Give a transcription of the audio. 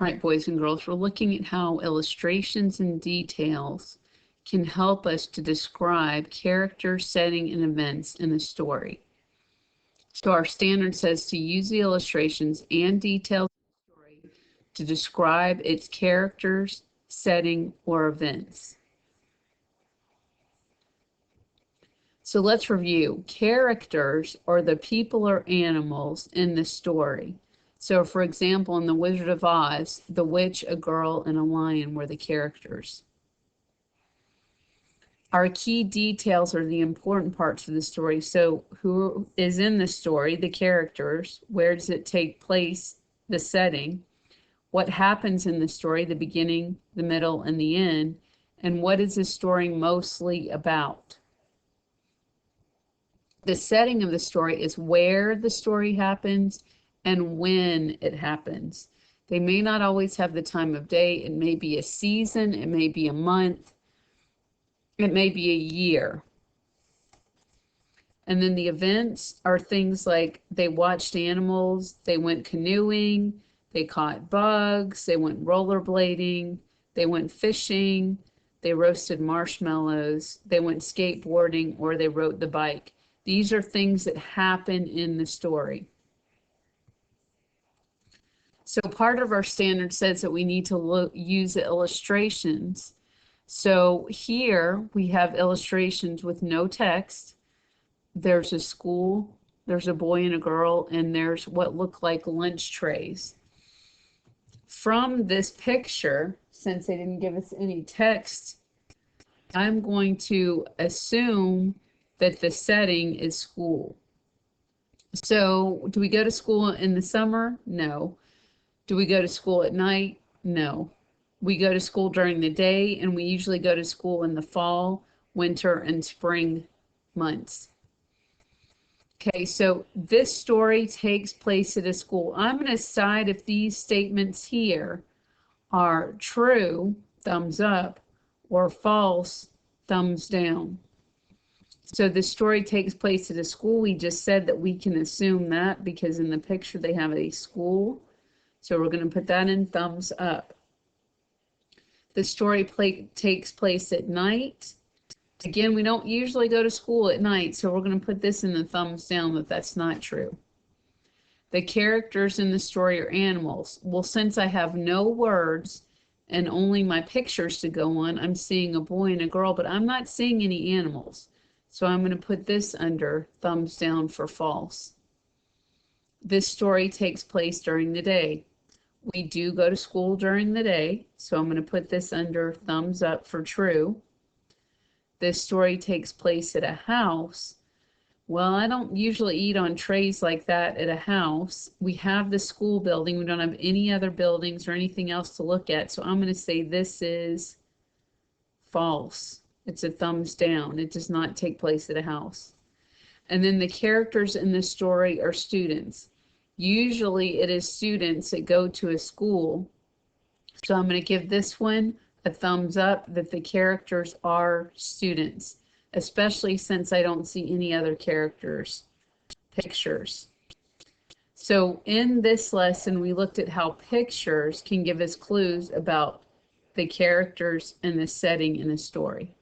All right, boys and girls, we're looking at how illustrations and details can help us to describe character, setting, and events in a story. So our standard says to use the illustrations and details of the story to describe its characters, setting, or events. So let's review. Characters are the people or animals in the story. So for example, in The Wizard of Oz, the witch, a girl, and a lion were the characters. Our key details are the important parts of the story. So who is in the story, the characters, where does it take place, the setting, what happens in the story, the beginning, the middle, and the end, and what is the story mostly about. The setting of the story is where the story happens and when it happens. They may not always have the time of day. It may be a season, it may be a month, it may be a year. And then the events are things like they watched animals, they went canoeing, they caught bugs, they went rollerblading, they went fishing, they roasted marshmallows, they went skateboarding, or they rode the bike. These are things that happen in the story. So part of our standard says that we need to use the illustrations. So here we have illustrations with no text. There's a school, there's a boy and a girl, and there's what look like lunch trays. From this picture, since they didn't give us any text, I'm going to assume that the setting is school. So do we go to school in the summer? No. Do we go to school at night? No. We go to school during the day, and we usually go to school in the fall, winter, and spring months. Okay, so this story takes place at a school. I'm going to decide if these statements here are true, thumbs up, or false, thumbs down. So the story takes place at a school. We just said that we can assume that because in the picture they have a school. So we're going to put that in thumbs up. The story takes place at night. Again, we don't usually go to school at night, so we're going to put this in the thumbs down that that's not true. The characters in the story are animals. Well, since I have no words and only my pictures to go on, I'm seeing a boy and a girl, but I'm not seeing any animals. So I'm going to put this under thumbs down for false. This story takes place during the day. We do go to school during the day, so I'm going to put this under thumbs up for true. This story takes place at a house. Well, I don't usually eat on trays like that at a house. We have the school building. We don't have any other buildings or anything else to look at, so I'm going to say this is false. It's a thumbs down. It does not take place at a house. And then the characters in the story are students. Usually it is students that go to a school. So I'm going to give this one a thumbs up that the characters are students, especially since I don't see any other characters' pictures. So in this lesson, we looked at how pictures can give us clues about the characters and the setting in a story.